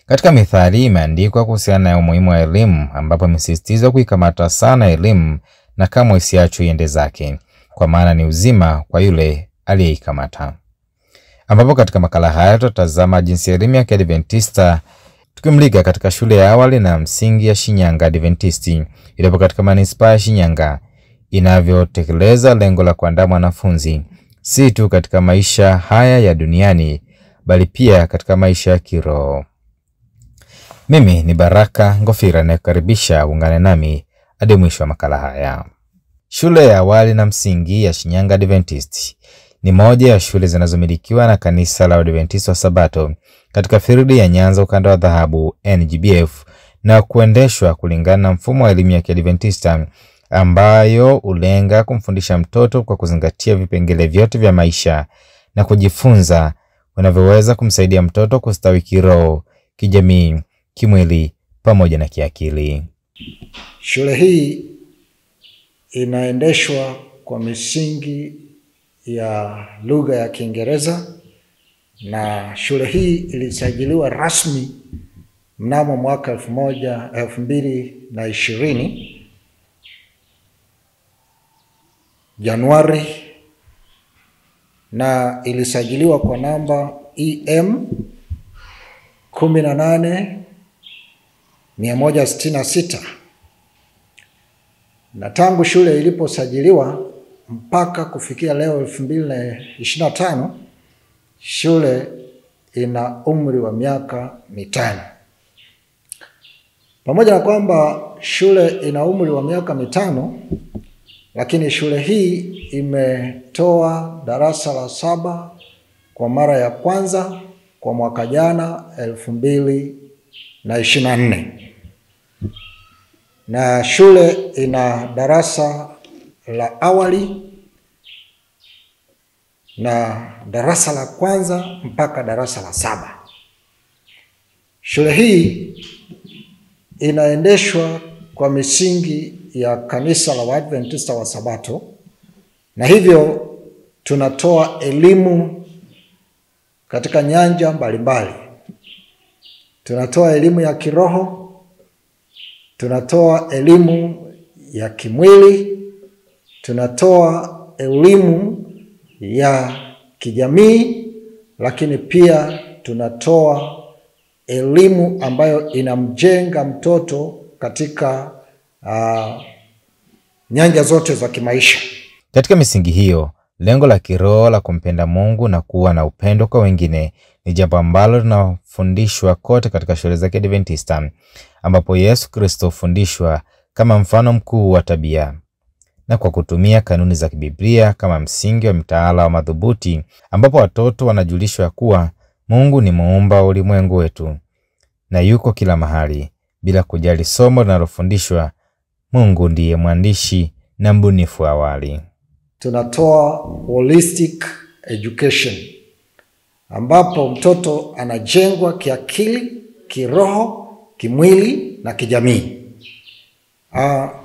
Katika Mithali imeandikwa kuhusiana na umuhimu wa elimu, ambapo imesisitizwa kuikamata sana elimu na kamwe isiachwe iende zake, kwa maana ni uzima kwa yule aliyeikamata. Ambapo katika makala haya tutatazama jinsi elimu ya Kiadventista tukimulika katika shule ya awali na msingi ya Shinyanga Adventisti iliyopo katika manispaa ya Shinyanga inavyotekeleza lengo la kuandaa mwanafunzi si tu katika maisha haya ya duniani bali pia katika maisha ya kiroho. Mimi ni Baraka Ngofira na kukaribisha ungane nami hadi mwisho wa makala haya. Shule ya awali na msingi ya Shinyanga Adventisti ni moja ya shule zinazomilikiwa na kanisa la Adventista wa Sabato katika field ya Nyanza ukanda wa dhahabu NGBF na kuendeshwa kulingana na mfumo wa elimu ya Kiadventista ambayo ulenga kumfundisha mtoto kwa kuzingatia vipengele vyote vya maisha na kujifunza wanavyoweza kumsaidia mtoto kustawi kiroho, kijamii, kimwili pamoja na kiakili. Shule hii inaendeshwa kwa misingi ya lugha ya Kiingereza na shule hii ilisajiliwa rasmi mnamo mwaka 2020 Januari, na ilisajiliwa kwa namba EM 18166. Na tangu shule iliposajiliwa mpaka kufikia leo 2025, shule ina umri wa miaka 5. Pamoja na kwamba shule ina umri wa miaka 5, lakini shule hii imetoa darasa la 7 kwa mara ya kwanza kwa mwaka jana 2024. Na shule ina darasa la awali na darasa la kwanza mpaka darasa la 7. Shule hii inaendeshwa kwa misingi ya kanisa la Waadventista wa Sabato, na hivyo tunatoa elimu katika nyanja mbalimbali. Tunatoa elimu ya kiroho, tunatoa elimu ya kimwili, tunatoa elimu ya kijamii, lakini pia tunatoa elimu ambayo inamjenga mtoto katika nyanja zote za kimaisha. Katika misingi hiyo, lengo la kiroho la kumpenda Mungu na kuwa na upendo kwa wengine ni jambo ambalo linafundishwa kote katika shule za Kiadventista, ambapo Yesu Kristo hufundishwa kama mfano mkuu wa tabia, na kwa kutumia kanuni za kibiblia kama msingi wa mtaala wa madhubuti, ambapo watoto wanajulishwa kuwa Mungu ni muumba wa ulimwengu wetu na yuko kila mahali. Bila kujali somo linalofundishwa, Mungu ndiye mwandishi na mbunifu awali. Tunatoa holistic education, ambapo mtoto anajengwa kiakili, kiroho, kimwili na kijamii.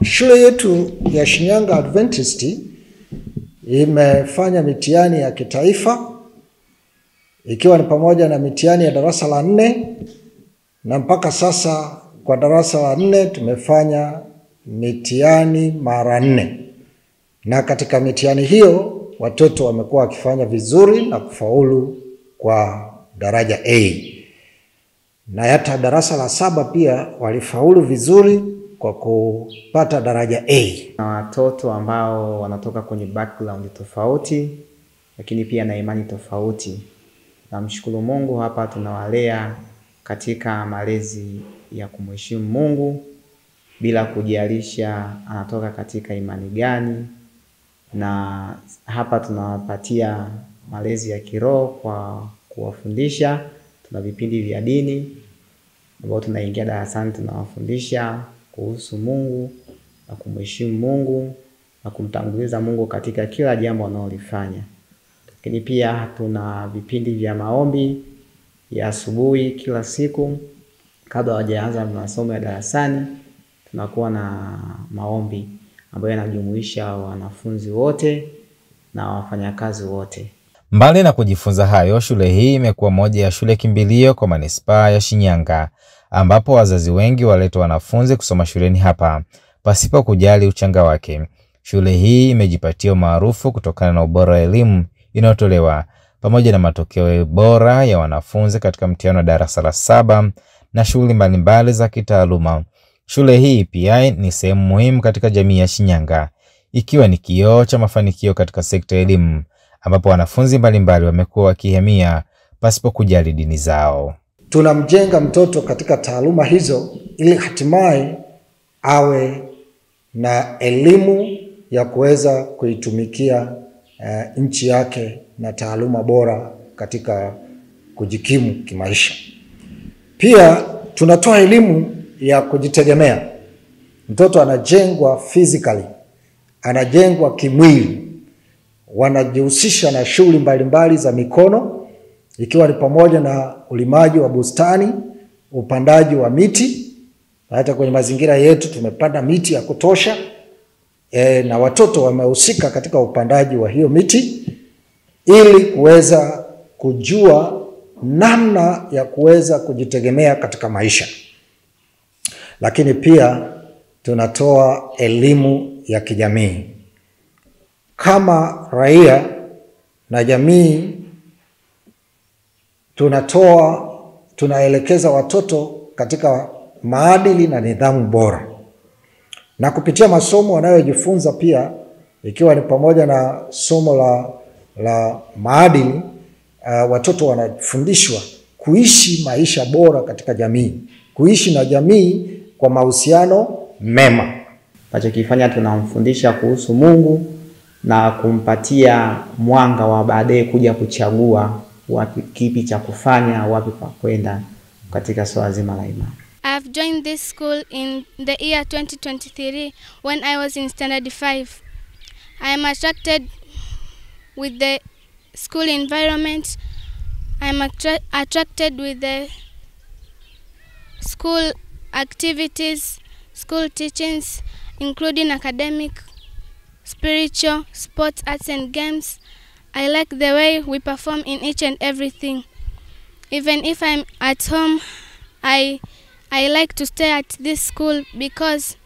Shule yetu ya Shinyanga Adventist imefanya mitihani ya kitaifa, ikiwa ni pamoja na mitihani ya darasa la 4, na mpaka sasa kwa darasa la 4 tumefanya mitihani mara 4. Na katika mitihani hiyo watoto wamekuwa wakifanya vizuri na kufaulu kwa daraja A. Na hata darasa la 7 pia walifaulu vizuri kwa kupata daraja A. Na watoto ambao wanatoka kwenye background tofauti, lakini pia na imani tofauti. Namshukuru Mungu, hapa tunawalea katika malezi ya kumheshimu Mungu bila kujalisha anatoka katika imani gani, na hapa tunawapatia malezi ya kiroho kwa kuwafundisha. Tuna vipindi vya dini ambao tunaingia darasani, tunawafundisha kuhusu Mungu na kumheshimu Mungu na kumtanguliza Mungu katika kila jambo wanalolifanya. Lakini pia tuna vipindi vya maombi ya asubuhi kila siku kabla hawajaanza masomo ya darasani. Tunakuwa na maombi ambayo yanajumuisha wanafunzi wote na wafanyakazi wote. Mbali na kujifunza hayo, shule hii imekuwa moja ya shule kimbilio kwa manispaa ya Shinyanga, ambapo wazazi wengi waleta wanafunzi kusoma shuleni hapa pasipo kujali uchanga wake. Shule hii imejipatia maarufu kutokana na ubora wa elimu inayotolewa pamoja na matokeo bora ya wanafunzi katika mtihani wa darasa la 7 na shughuli mbalimbali za kitaaluma. Shule hii pia ni sehemu muhimu katika jamii ya Shinyanga, ikiwa ni kioo cha mafanikio katika sekta ya elimu, ambapo wanafunzi mbalimbali wamekuwa wakihamia pasipo kujali dini zao. Tunamjenga mtoto katika taaluma hizo ili hatimaye awe na elimu ya kuweza kuitumikia nchi yake na taaluma bora katika kujikimu kimaisha. Pia tunatoa elimu ya kujitegemea. Mtoto anajengwa physically, anajengwa kimwili. Wanajihusisha na shughuli mbalimbali za mikono, ikiwa ni pamoja na ulimaji wa bustani, upandaji wa miti. Hata kwenye mazingira yetu tumepanda miti ya kutosha, na watoto wamehusika katika upandaji wa hiyo miti ili kuweza kujua namna ya kuweza kujitegemea katika maisha. Lakini pia tunatoa elimu ya kijamii. Kama raia na jamii tunaelekeza watoto katika maadili na nidhamu bora. Na kupitia masomo wanayojifunza pia, ikiwa ni pamoja na somo la maadili, watoto wanafundishwa kuishi maisha bora katika jamii, kuishi na jamii kwa mahusiano mema. Tunachokifanya, tunamfundisha kuhusu Mungu na kumpatia mwanga wa baadaye kuja kuchagua wapi kipi cha kufanya, wapi pa kwenda katika swala zima la imani. I've joined this school in the year 2023 when I was in standard 5. I am attracted with the school environment. I am attracted with the school activities, school teachings, including academic, spiritual, sports, arts and games. I like the way we perform in each and everything. Even if I'm at home, I like to stay at this school because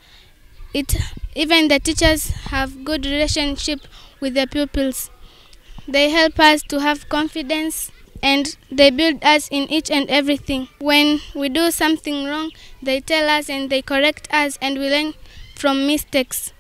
even the teachers have good relationship with the pupils. They help us to have confidence and they build us in each and everything. When we do something wrong, they tell us and they correct us and we learn from mistakes.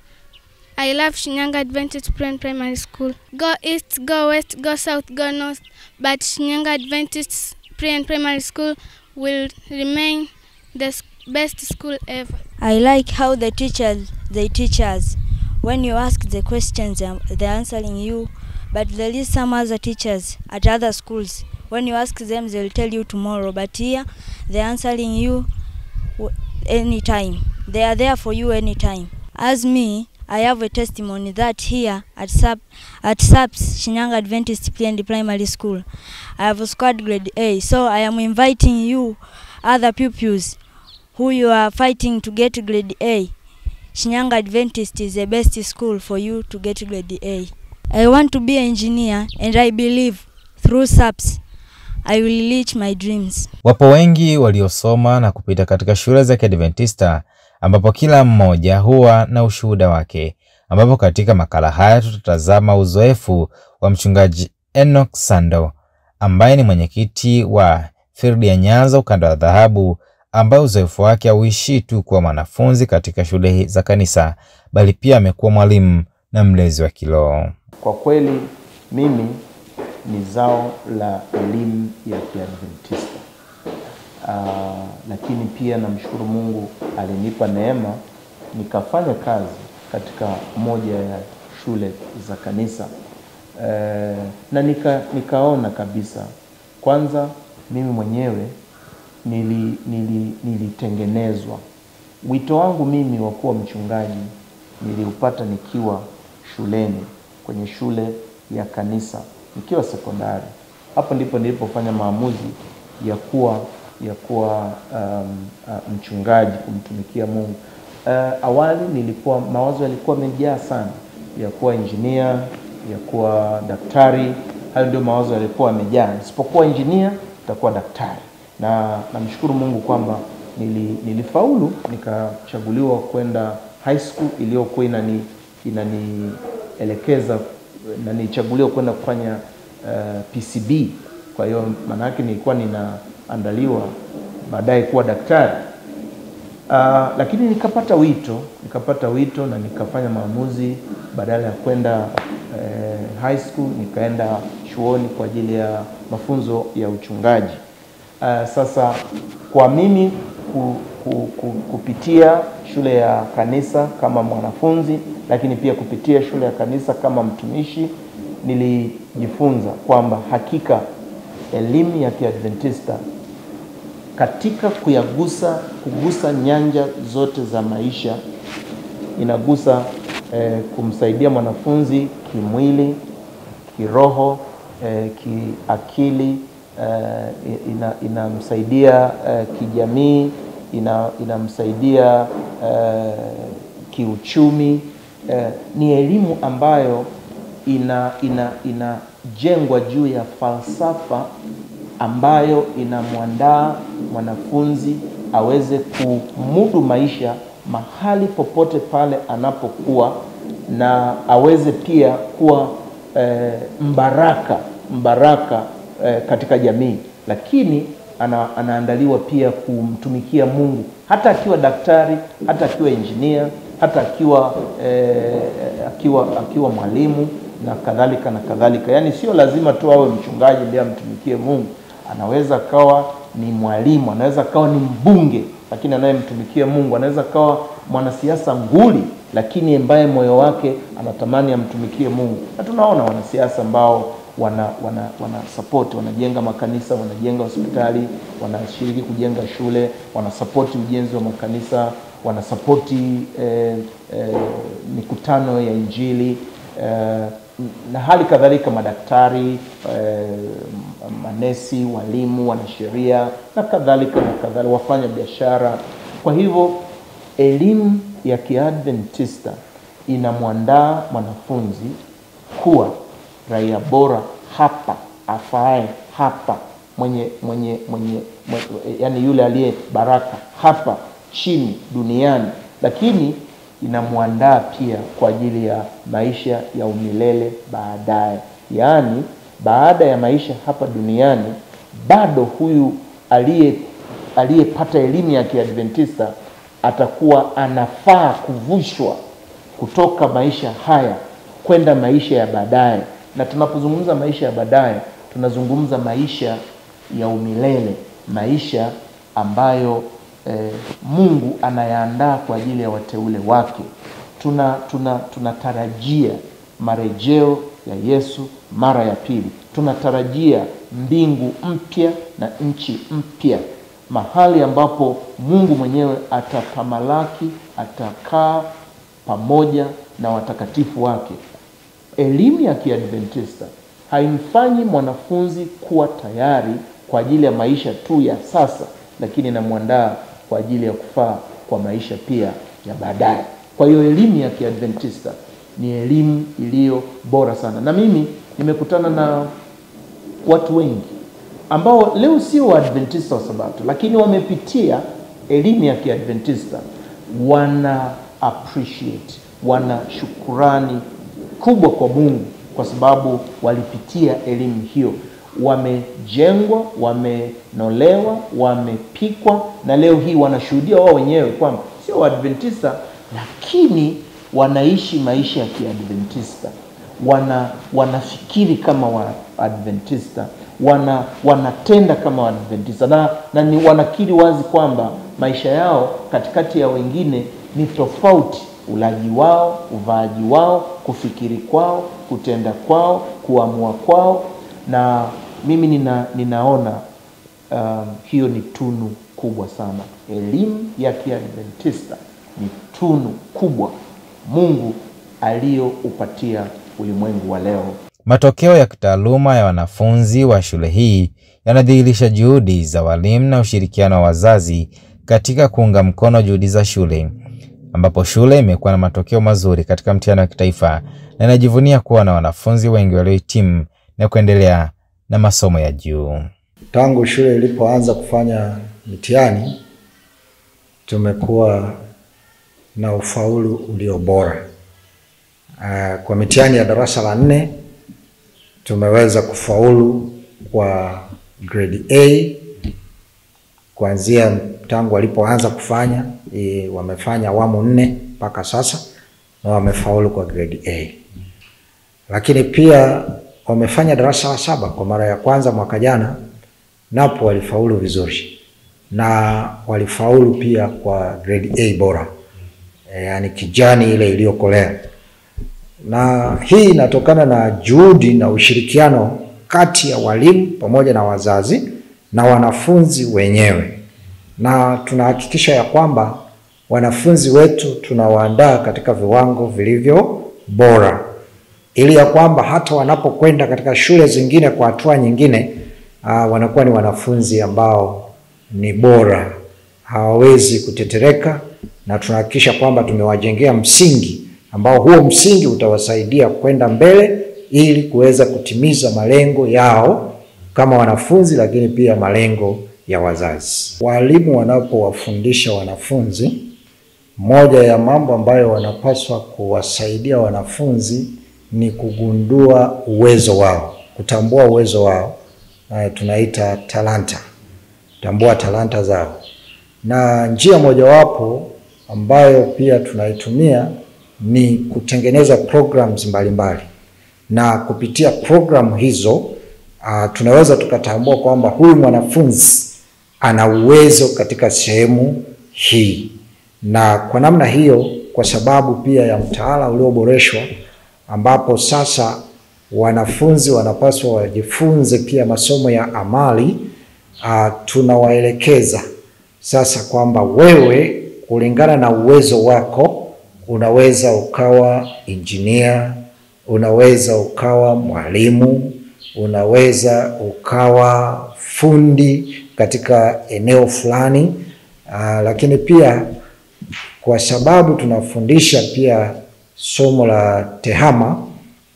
I love Shinyanga Adventist Primary School. Go east, go west, go south, go north, but Shinyanga Adventist Primary School will remain the best school ever. I like how they teach us. When you ask the questions, they're answering you. But there is some other teachers at other schools. When you ask them, they'll tell you tomorrow. But here, they're answering you anytime. They are there for you anytime. As me, I have a testimony that here at SAPS, Shinyanga Adventist Primary School, I have scored grade A. So I am inviting you, other pupils, who you are fighting to get grade A. Shinyanga Adventist is the best school for you to get grade A. I want to be an engineer and I believe through SAPS I will reach my dreams. Wapo wengi waliosoma na kupita katika shule za Kiadventista ambapo kila mmoja huwa na ushuhuda wake, ambapo katika makala haya tutatazama uzoefu wa mchungaji Enoch Sando ambaye ni mwenyekiti wa Field ya Nyanza ukanda wa dhahabu, ambaye uzoefu wake hauishi tu kuwa mwanafunzi katika shule za kanisa bali pia amekuwa mwalimu na mlezi wa kiroho. Kwa kweli mimi ni zao la elimu ya Kiadventista. Lakini pia namshukuru Mungu alinipa neema nikafanya kazi katika moja ya shule za kanisa. Na nikaona kabisa, kwanza mimi mwenyewe nilitengenezwa. Wito wangu mimi wa kuwa mchungaji niliupata nikiwa shuleni, kwenye shule ya kanisa, nikiwa sekondari. Hapo ndipo nilipofanya maamuzi ya kuwa mchungaji, kumtumikia Mungu. Awali mawazo yalikuwa yamejaa sana ya kuwa engineer, ya kuwa daktari, Hayo ndio mawazo yalikuwa yamejaa. Nisipokuwa engineer nitakuwa daktari. Na namshukuru Mungu kwamba nilifaulu, nikachaguliwa kwenda high school iliyokuwa inanielekeza na nichaguliwa kwenda kufanya PCB. Kwa hiyo maana yake nilikuwa ninaandaliwa baadaye kuwa daktari. Lakini nikapata wito na nikafanya maamuzi, badala ya kwenda high school nikaenda chuoni kwa ajili ya mafunzo ya uchungaji. Sasa kwa mimi kupitia shule ya kanisa kama mwanafunzi, lakini pia kupitia shule ya kanisa kama mtumishi, nilijifunza kwamba hakika elimu ya Kiadventista katika kugusa nyanja zote za maisha, inagusa kumsaidia mwanafunzi kimwili, kiroho, kiakili, inamsaidia kijamii, inamsaidia kiuchumi. Ni elimu ambayo inajengwa juu ya falsafa ambayo inamwandaa mwanafunzi aweze kumudu maisha mahali popote pale anapokuwa, na aweze pia kuwa mbaraka katika jamii. Lakini anaandaliwa pia kumtumikia Mungu, hata akiwa daktari, hata akiwa engineer, hata akiwa mwalimu na kadhalika. Yaani sio lazima tu awe mchungaji ndiye amtumikie Mungu. Anaweza kawa ni mwalimu, anaweza kawa ni mbunge lakini anayemtumikia Mungu, anaweza kawa mwanasiasa nguli lakini ambaye moyo wake anatamani amtumikie Mungu. Na tunaona wanasiasa ambao wana support, wanajenga makanisa, wanajenga hospitali, wanashiriki kujenga shule, wanasupport ujenzi wa makanisa, wanasupport mikutano ya Injili, na hali kadhalika madaktari, manesi, walimu, wanasheria na kadhalika, wafanya biashara. Kwa hivyo elimu ya Kiadventista inamwandaa mwanafunzi kuwa raia bora hapa, afae hapa, yani yule aliye baraka hapa chini duniani, lakini inamwandaa pia kwa ajili ya maisha ya umilele baadaye. Yani baada ya maisha hapa duniani, bado huyu aliyepata elimu ya Kiadventista atakuwa anafaa kuvushwa kutoka maisha haya kwenda maisha ya baadaye. Na tunapozungumza maisha ya baadaye, tunazungumza maisha ya umilele, maisha ambayo Mungu anayaandaa kwa ajili ya wateule wake. Tunatarajia marejeo ya Yesu mara ya pili. Tunatarajia mbingu mpya na nchi mpya, mahali ambapo Mungu mwenyewe atatamalaki, atakaa pamoja na watakatifu wake. Elimu ya Kiadventista haimfanyi mwanafunzi kuwa tayari kwa ajili ya maisha tu ya sasa, lakini inamwandaa kwa ajili ya kufaa kwa maisha pia ya baadaye. Kwa hiyo elimu ya Kiadventista ni elimu iliyo bora sana. Na mimi nimekutana na watu wengi ambao leo sio Waadventista wa Sabato, lakini wamepitia elimu ya Kiadventista, wana appreciate, wana shukurani kubwa kwa Mungu kwa sababu walipitia elimu hiyo. Wamejengwa, wamenolewa, wamepikwa, na leo hii wanashuhudia wao wenyewe kwamba sio Waadventista lakini wanaishi maisha ya Kiadventista. Wanafikiri kama Waadventista, wanatenda kama Waadventista, na ni wanakiri wazi kwamba maisha yao katikati ya wengine ni tofauti. Ulaji wao, uvaaji wao, kufikiri kwao, kutenda kwao, kuamua kwao. Na mimi ninaona hiyo ni tunu kubwa sana. Elimu ya Kiadventista ni tunu kubwa Mungu aliyoupatia ulimwengu wa leo. Matokeo ya kitaaluma ya wanafunzi wa shule hii yanadhihirisha juhudi za walimu na ushirikiano wa wazazi katika kuunga mkono juhudi za shule, ambapo shule imekuwa na matokeo mazuri katika mtihani wa kitaifa na inajivunia kuwa na wanafunzi wengi waliohitimu na kuendelea na masomo ya juu. Tangu shule ilipoanza kufanya mitihani, tumekuwa na ufaulu ulio bora. Kwa mitihani ya darasa la 4 tumeweza kufaulu kwa grade A kuanzia tangu walipoanza kufanya, wamefanya awamu 4 mpaka sasa na wamefaulu kwa grade A. Lakini pia wamefanya darasa la 7 kwa mara ya kwanza mwaka jana, napo walifaulu vizuri na walifaulu pia kwa grade A bora, yani kijani ile iliyokolea. Na hii inatokana na juhudi na ushirikiano kati ya walimu pamoja na wazazi na wanafunzi wenyewe, na tunahakikisha ya kwamba wanafunzi wetu tunawaandaa katika viwango vilivyo bora, ili ya kwamba hata wanapokwenda katika shule zingine kwa hatua nyingine, wanakuwa ni wanafunzi ambao ni bora, hawawezi kutetereka, na tunahakikisha kwamba tumewajengea msingi ambao huo msingi utawasaidia kwenda mbele ili kuweza kutimiza malengo yao kama wanafunzi, lakini pia malengo ya wazazi. Walimu wanapowafundisha wanafunzi, moja ya mambo ambayo wanapaswa kuwasaidia wanafunzi ni kugundua uwezo wao, kutambua uwezo wao, tunaita talanta, tambua talanta zao. Na njia mojawapo ambayo pia tunaitumia ni kutengeneza programs mbalimbali, na kupitia program hizo tunaweza tukatambua kwamba huyu mwanafunzi ana uwezo katika sehemu hii. Na kwa namna hiyo, kwa sababu pia ya mtaala ulioboreshwa ambapo sasa wanafunzi wanapaswa wajifunze pia masomo ya amali, tunawaelekeza sasa kwamba wewe kulingana na uwezo wako unaweza ukawa engineer, unaweza ukawa mwalimu, unaweza ukawa fundi katika eneo fulani. Lakini pia kwa sababu tunafundisha pia somo la tehama,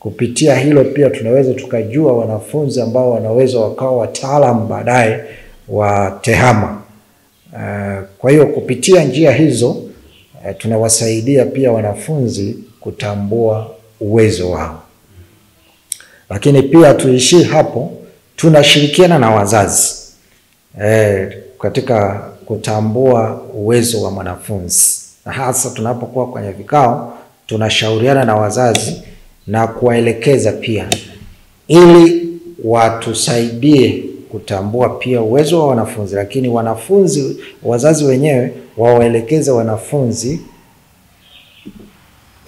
kupitia hilo pia tunaweza tukajua wanafunzi ambao wanaweza wakawa wataalamu baadaye wa tehama. Kwa hiyo kupitia njia hizo tunawasaidia pia wanafunzi kutambua uwezo wao. Lakini pia tuishii hapo, tunashirikiana na wazazi katika kutambua uwezo wa mwanafunzi. Na hasa tunapokuwa kwenye vikao, tunashauriana na wazazi na kuwaelekeza pia, ili watusaidie kutambua pia uwezo wa wanafunzi, lakini wanafunzi, wazazi wenyewe wawaelekeze wanafunzi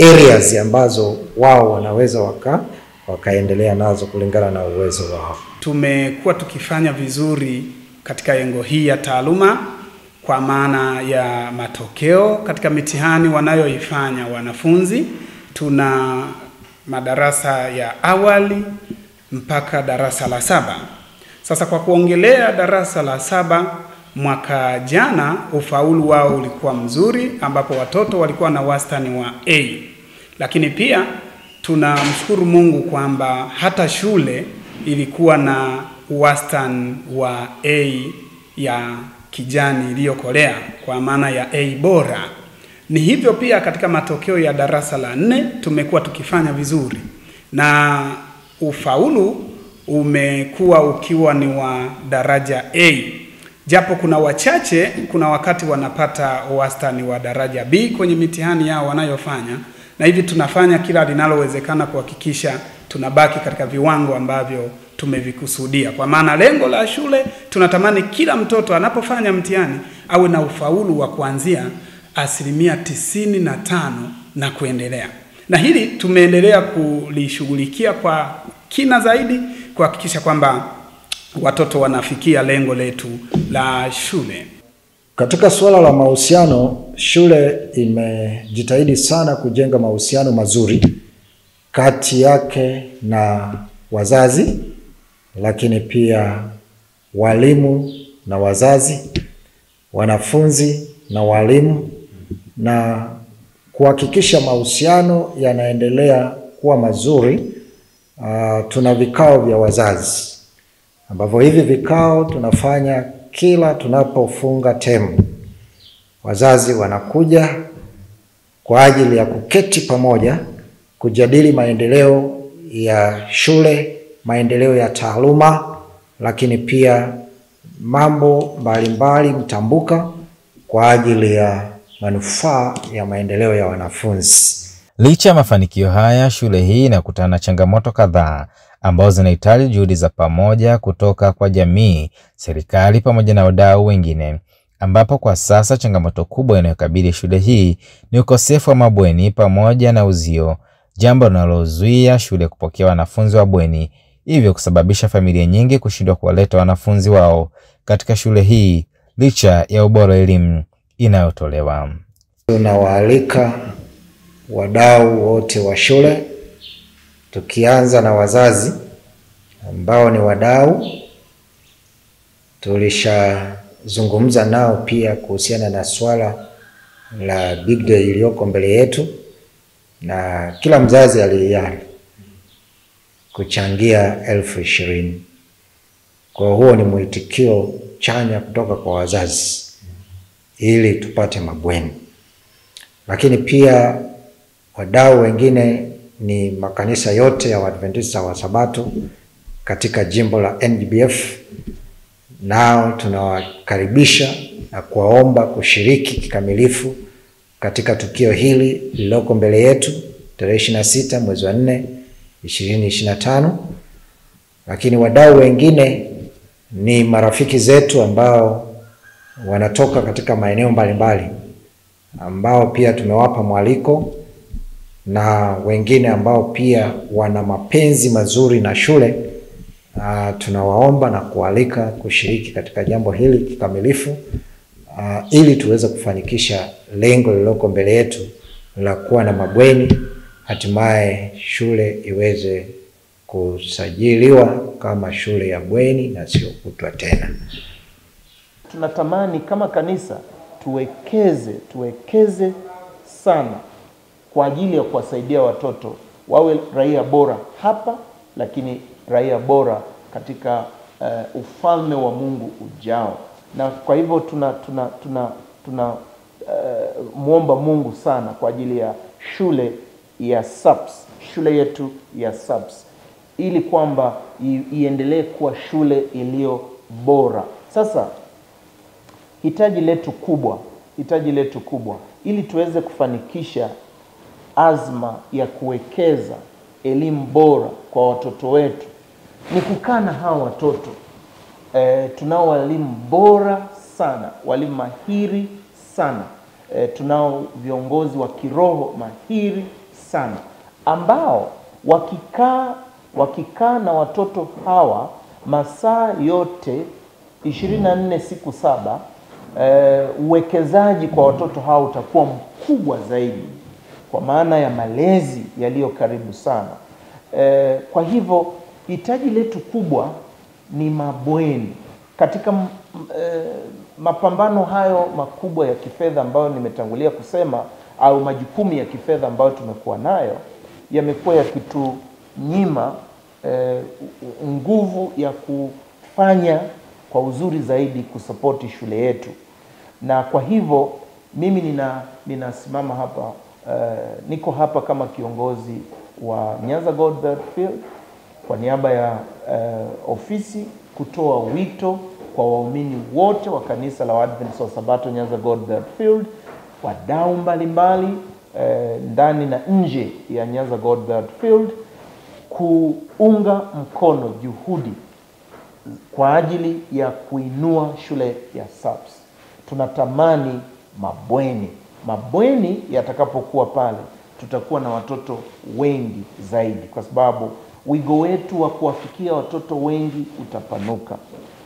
areas ambazo wao wanaweza wakaendelea nazo kulingana na uwezo wao. Tumekuwa tukifanya vizuri katika engo hii ya taaluma kwa maana ya matokeo katika mitihani wanayoifanya wanafunzi. Tuna madarasa ya awali mpaka darasa la 7. Sasa kwa kuongelea darasa la 7, mwaka jana ufaulu wao ulikuwa mzuri, ambapo watoto walikuwa na wastani wa A. Lakini pia tunamshukuru Mungu kwamba hata shule ilikuwa na wastani wa A ya kijani iliyokolea, kwa maana ya A bora. Ni hivyo pia katika matokeo ya darasa la 4 tumekuwa tukifanya vizuri, na ufaulu umekuwa ukiwa ni wa daraja A. Japo kuna wachache, kuna wakati wanapata wastani wa daraja B kwenye mitihani yao wanayofanya, na hivi tunafanya kila linalowezekana kuhakikisha tunabaki katika viwango ambavyo tumevikusudia. Kwa maana lengo la shule, tunatamani kila mtoto anapofanya mtihani awe na ufaulu wa kuanzia 95% na kuendelea. Na hili tumeendelea kulishughulikia kwa kina zaidi kuhakikisha kwamba watoto wanafikia lengo letu la shule. Katika suala la mahusiano, shule imejitahidi sana kujenga mahusiano mazuri kati yake na wazazi, lakini pia walimu na wazazi, wanafunzi na walimu, na kuhakikisha mahusiano yanaendelea kuwa mazuri tuna vikao vya wazazi ambavyo hivi vikao tunafanya kila tunapofunga term. Wazazi wanakuja kwa ajili ya kuketi pamoja kujadili maendeleo ya shule, maendeleo ya taaluma, lakini pia mambo mbalimbali mtambuka kwa ajili ya manufaa ya maendeleo ya wanafunzi. Licha ya mafanikio haya, shule hii inakutana na changamoto kadhaa ambazo zinahitaji juhudi za pamoja kutoka kwa jamii, serikali pamoja na wadau wengine, ambapo kwa sasa changamoto kubwa inayokabili shule hii ni ukosefu wa mabweni pamoja na uzio, jambo linalozuia shule kupokea wanafunzi wa bweni, hivyo kusababisha familia nyingi kushindwa kuwaleta wanafunzi wao katika shule hii licha ya ubora wa elimu inayotolewa. Tunawaalika wadau wote wa shule, tukianza na wazazi ambao ni wadau. Tulishazungumza nao pia kuhusiana na swala la big day iliyoko mbele yetu, na kila mzazi alihiari kuchangia 20,000. Kwa huo ni mwitikio chanya kutoka kwa wazazi ili tupate mabweni. Lakini pia wadau wengine ni makanisa yote ya Waadventista wa Sabato katika jimbo la NGBF. Nao tunawakaribisha na kuwaomba kushiriki kikamilifu katika tukio hili lililoko mbele yetu tarehe 26 mwezi wa 4 2025. Lakini wadau wengine ni marafiki zetu ambao wanatoka katika maeneo mbalimbali, ambao pia tumewapa mwaliko, na wengine ambao pia wana mapenzi mazuri na shule. Tunawaomba na kualika kushiriki katika jambo hili kikamilifu, ili tuweze kufanikisha lengo lililoko mbele yetu la kuwa na mabweni, hatimaye shule iweze kusajiliwa kama shule ya bweni na sio kutwa tena. Tunatamani kama kanisa tuwekeze sana kwa ajili ya kuwasaidia watoto wawe raia bora hapa, lakini raia bora katika ufalme wa Mungu ujao. Na kwa hivyo muomba Mungu sana kwa ajili ya shule ya SAPS, shule yetu ya SAPS, ili kwamba iendelee kuwa shule iliyo bora. Sasa hitaji letu kubwa ili tuweze kufanikisha azma ya kuwekeza elimu bora kwa watoto wetu ni kukaa na hawa watoto. Tunao walimu bora sana, walimu mahiri sana. Tunao viongozi wa kiroho mahiri sana, ambao wakikaa na watoto hawa masaa yote 24 siku 7, uwekezaji kwa watoto hao utakuwa mkubwa zaidi, kwa maana ya malezi yaliyo karibu sana. Kwa hivyo hitaji letu kubwa ni mabweni. Katika mapambano hayo makubwa ya kifedha ambayo nimetangulia kusema, au majukumu ya kifedha ambayo tumekuwa nayo, yamekuwa yakitunyima nguvu ya kufanya kwa uzuri zaidi kusapoti shule yetu. Na kwa hivyo mimi ninasimama hapa, niko hapa kama kiongozi wa Nyanza Goldberg Field kwa niaba ya ofisi kutoa wito kwa waumini wote wa kanisa la Waadventista wa Sabato Nyanza Goldberg Field, wadau mbalimbali ndani na nje ya Nyanza Goldberg Field, kuunga mkono juhudi kwa ajili ya kuinua shule ya SAPS. Tunatamani mabweni yatakapokuwa pale, tutakuwa na watoto wengi zaidi, kwa sababu wigo wetu wa kuwafikia watoto wengi utapanuka,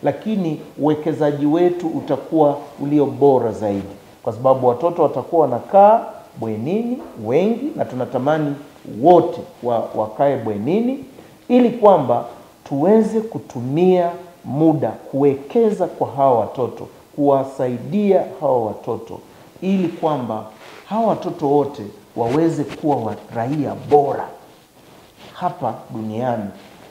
lakini uwekezaji wetu utakuwa ulio bora zaidi, kwa sababu watoto watakuwa wanakaa bwenini wengi, na tunatamani wote wakae bwenini, ili kwamba tuweze kutumia muda kuwekeza kwa hawa watoto, kuwasaidia hawa watoto, ili kwamba hawa watoto wote waweze kuwa raia bora hapa duniani,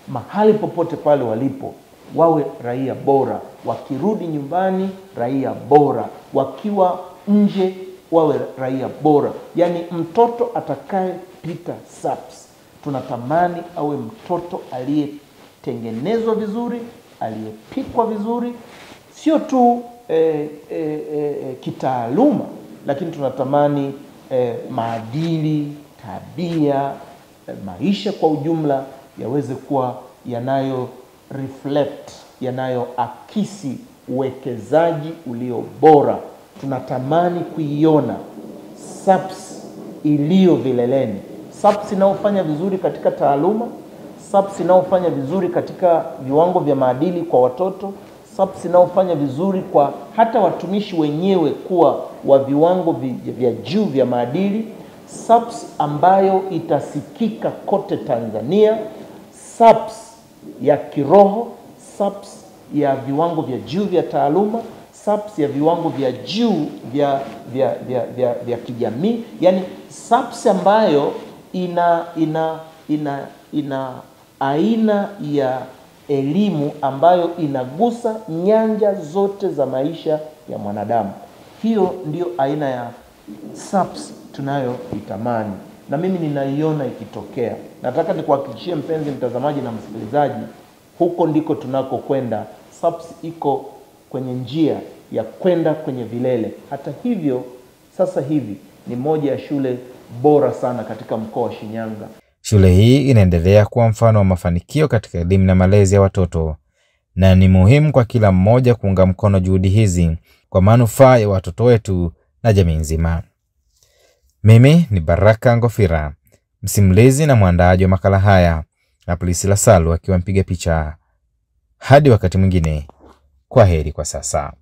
mahali popote pale walipo, wawe raia bora, wakirudi nyumbani raia bora, wakiwa nje wawe raia bora. Yaani mtoto atakayepita SAPS tunatamani awe mtoto aliyetengenezwa vizuri, aliyepikwa vizuri, sio tu kitaaluma, lakini tunatamani maadili, tabia, maisha kwa ujumla yaweze kuwa yanayo reflect, yanayoakisi uwekezaji ulio bora. Tunatamani kuiona SAPS iliyo vileleni, SAPS inaofanya vizuri katika taaluma, SAPS inaofanya vizuri katika viwango vya maadili kwa watoto, SAPS inaofanya vizuri kwa hata watumishi wenyewe kuwa wa viwango vya juu vya maadili, SAPS ambayo itasikika kote Tanzania, SAPS ya kiroho, SAPS ya viwango vya juu vya taaluma, SAPS ya viwango vya juu vya kijamii. Yani SAPS ambayo ina aina ya elimu ambayo inagusa nyanja zote za maisha ya mwanadamu. Hiyo ndio aina ya SAPS tunayoitamani, na mimi ninaiona ikitokea. Nataka nikuhakikishie mpenzi mtazamaji na msikilizaji, huko ndiko tunakokwenda. SAPS iko kwenye njia ya kwenda kwenye vilele. Hata hivyo, sasa hivi ni moja ya shule bora sana katika mkoa wa Shinyanga. Shule hii inaendelea kuwa mfano wa mafanikio katika elimu na malezi ya watoto, na ni muhimu kwa kila mmoja kuunga mkono juhudi hizi kwa manufaa ya watoto wetu na jamii nzima. Mimi ni Baraka Ngofira, msimulizi na mwandaaji wa makala haya, na Priscilla Salu akiwa mpiga picha. Hadi wakati mwingine, kwaheri kwa sasa.